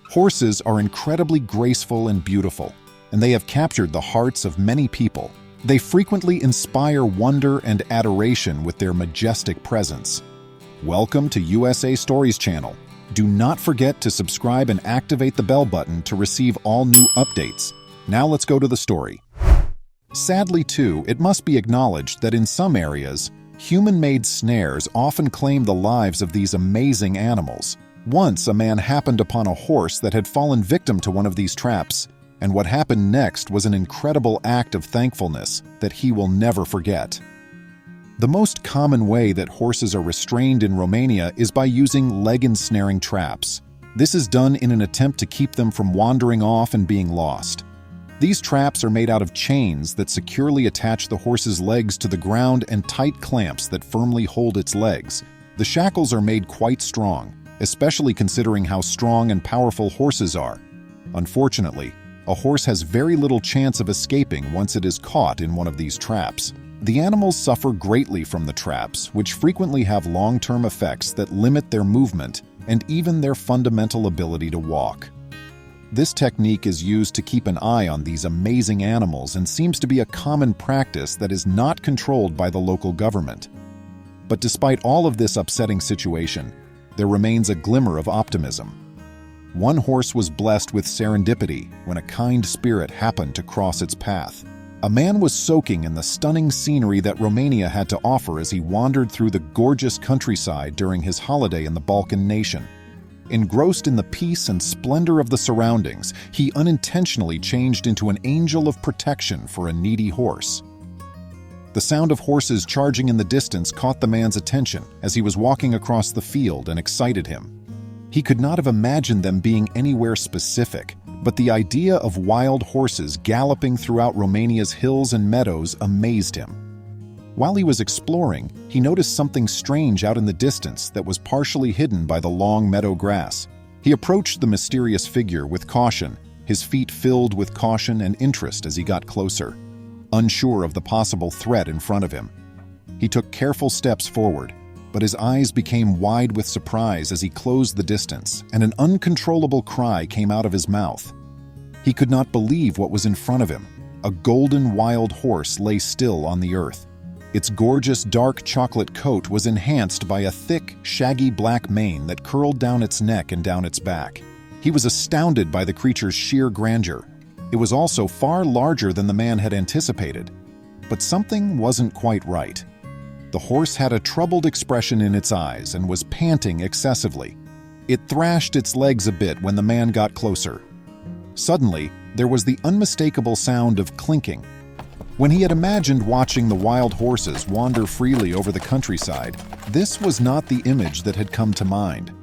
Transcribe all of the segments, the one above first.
Horses are incredibly graceful and beautiful, and they have captured the hearts of many people. They frequently inspire wonder and adoration with their majestic presence. Welcome to USA Stories channel. Do not forget to subscribe and activate the bell button to receive all new updates. Now let's go to the story. Sadly too, it must be acknowledged that in some areas, human-made snares often claim the lives of these amazing animals. Once a man happened upon a horse that had fallen victim to one of these traps, and what happened next was an incredible act of thankfulness that he will never forget. The most common way that horses are restrained in Romania is by using leg ensnaring traps. This is done in an attempt to keep them from wandering off and being lost. These traps are made out of chains that securely attach the horse's legs to the ground and tight clamps that firmly hold its legs. The shackles are made quite strong, especially considering how strong and powerful horses are. Unfortunately, a horse has very little chance of escaping once it is caught in one of these traps. The animals suffer greatly from the traps, which frequently have long-term effects that limit their movement and even their fundamental ability to walk. This technique is used to keep an eye on these amazing animals and seems to be a common practice that is not controlled by the local government. But despite all of this upsetting situation, there remains a glimmer of optimism. One horse was blessed with serendipity when a kind spirit happened to cross its path. A man was soaking in the stunning scenery that Romania had to offer as he wandered through the gorgeous countryside during his holiday in the Balkan nation. Engrossed in the peace and splendor of the surroundings, he unintentionally changed into an angel of protection for a needy horse. The sound of horses charging in the distance caught the man's attention as he was walking across the field and excited him. He could not have imagined them being anywhere specific, but the idea of wild horses galloping throughout Romania's hills and meadows amazed him. While he was exploring, he noticed something strange out in the distance that was partially hidden by the long meadow grass. He approached the mysterious figure with caution, his feet filled with caution and interest as he got closer. Unsure of the possible threat in front of him, he took careful steps forward, but his eyes became wide with surprise as he closed the distance, and an uncontrollable cry came out of his mouth. He could not believe what was in front of him. A golden wild horse lay still on the earth. Its gorgeous dark chocolate coat was enhanced by a thick, shaggy black mane that curled down its neck and down its back. He was astounded by the creature's sheer grandeur. It was also far larger than the man had anticipated. But something wasn't quite right. The horse had a troubled expression in its eyes and was panting excessively. It thrashed its legs a bit when the man got closer. Suddenly, there was the unmistakable sound of clinking. When he had imagined watching the wild horses wander freely over the countryside, this was not the image that had come to mind.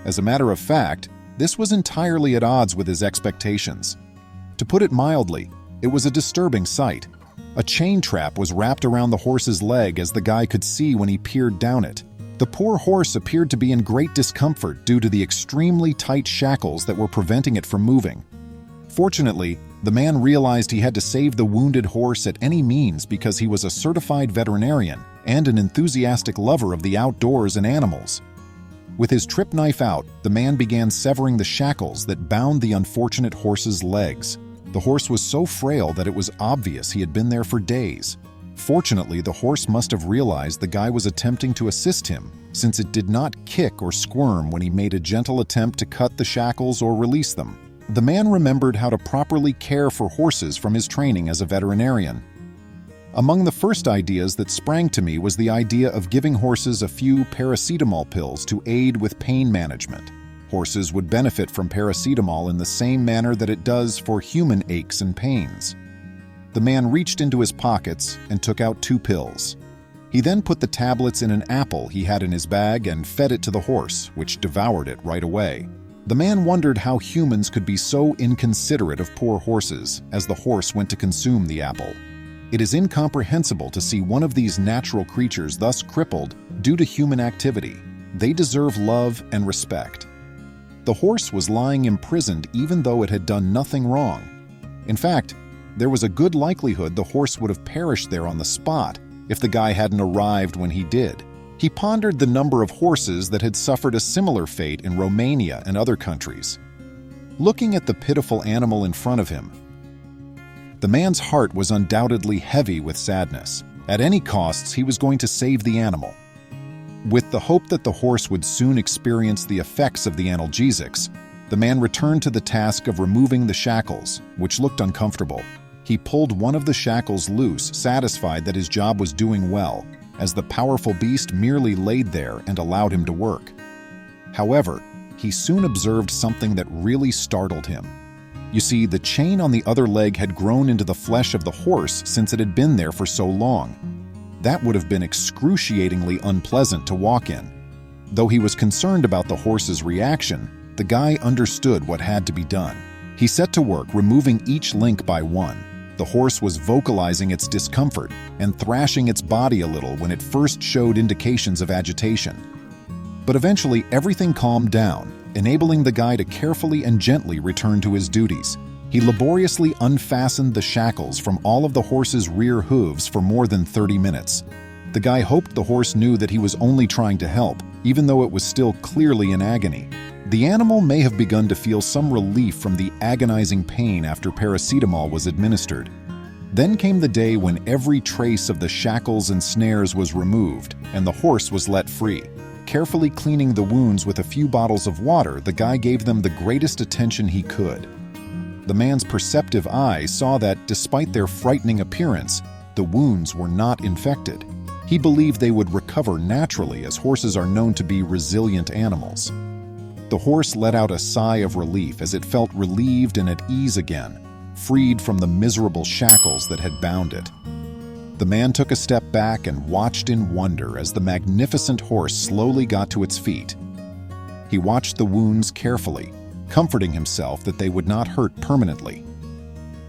As a matter of fact, this was entirely at odds with his expectations. To put it mildly, it was a disturbing sight. A chain trap was wrapped around the horse's leg, as the guy could see when he peered down it. The poor horse appeared to be in great discomfort due to the extremely tight shackles that were preventing it from moving. Fortunately, the man realized he had to save the wounded horse at any means because he was a certified veterinarian and an enthusiastic lover of the outdoors and animals. With his trip knife out, the man began severing the shackles that bound the unfortunate horse's legs. The horse was so frail that it was obvious he had been there for days. Fortunately, the horse must have realized the guy was attempting to assist him, since it did not kick or squirm when he made a gentle attempt to cut the shackles or release them. The man remembered how to properly care for horses from his training as a veterinarian. Among the first ideas that sprang to me was the idea of giving horses a few paracetamol pills to aid with pain management. Horses would benefit from paracetamol in the same manner that it does for human aches and pains. The man reached into his pockets and took out 2 pills. He then put the tablets in an apple he had in his bag and fed it to the horse, which devoured it right away. The man wondered how humans could be so inconsiderate of poor horses as the horse went to consume the apple. It is incomprehensible to see one of these natural creatures thus crippled due to human activity. They deserve love and respect. The horse was lying imprisoned even though it had done nothing wrong. In fact, there was a good likelihood the horse would have perished there on the spot if the guy hadn't arrived when he did. He pondered the number of horses that had suffered a similar fate in Romania and other countries. looking at the pitiful animal in front of him. The man's heart was undoubtedly heavy with sadness. At any costs, he was going to save the animal. With the hope that the horse would soon experience the effects of the analgesics, the man returned to the task of removing the shackles, which looked uncomfortable. He pulled one of the shackles loose, satisfied that his job was doing well, as the powerful beast merely laid there and allowed him to work. However, he soon observed something that really startled him. You see, the chain on the other leg had grown into the flesh of the horse since it had been there for so long. That would have been excruciatingly unpleasant to walk in. Though he was concerned about the horse's reaction, the guy understood what had to be done. He set to work removing each link by one. The horse was vocalizing its discomfort and thrashing its body a little when it first showed indications of agitation. But eventually everything calmed down, enabling the guy to carefully and gently return to his duties. He laboriously unfastened the shackles from all of the horse's rear hooves for more than 30 minutes. The guy hoped the horse knew that he was only trying to help, even though it was still clearly in agony. The animal may have begun to feel some relief from the agonizing pain after paracetamol was administered. Then came the day when every trace of the shackles and snares was removed, and the horse was let free. Carefully cleaning the wounds with a few bottles of water, the guy gave them the greatest attention he could. The man's perceptive eye saw that, despite their frightening appearance, the wounds were not infected. He believed they would recover naturally, as horses are known to be resilient animals. The horse let out a sigh of relief as it felt relieved and at ease again, freed from the miserable shackles that had bound it. The man took a step back and watched in wonder as the magnificent horse slowly got to its feet. He watched the wounds carefully, comforting himself that they would not hurt permanently.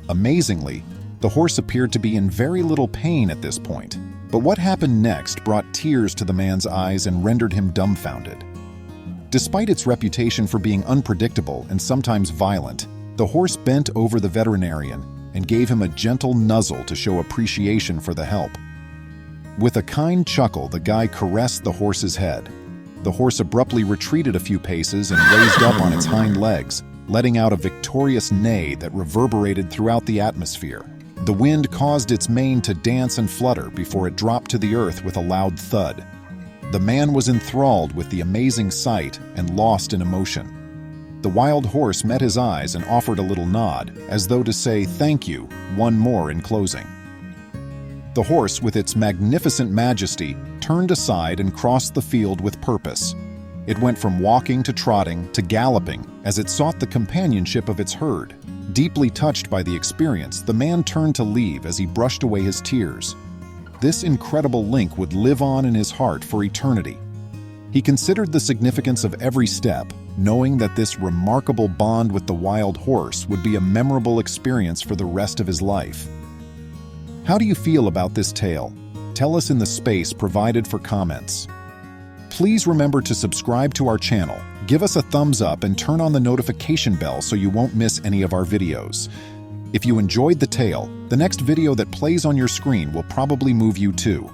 Amazingly, the horse appeared to be in very little pain at this point, but what happened next brought tears to the man's eyes and rendered him dumbfounded. Despite its reputation for being unpredictable and sometimes violent, the horse bent over the veterinarian and gave him a gentle nuzzle to show appreciation for the help. With a kind chuckle, the guy caressed the horse's head. The horse abruptly retreated a few paces and raised up on its hind legs, letting out a victorious neigh that reverberated throughout the atmosphere. The wind caused its mane to dance and flutter before it dropped to the earth with a loud thud. The man was enthralled with the amazing sight and lost in emotion. The wild horse met his eyes and offered a little nod, as though to say thank you, one more in closing. The horse, with its magnificent majesty, turned aside and crossed the field with purpose. It went from walking to trotting to galloping as it sought the companionship of its herd. Deeply touched by the experience, the man turned to leave as he brushed away his tears. This incredible link would live on in his heart for eternity. He considered the significance of every step, knowing that this remarkable bond with the wild horse would be a memorable experience for the rest of his life. How do you feel about this tale? Tell us in the space provided for comments. Please remember to subscribe to our channel, give us a thumbs up, and turn on the notification bell so you won't miss any of our videos. If you enjoyed the tale, the next video that plays on your screen will probably move you too.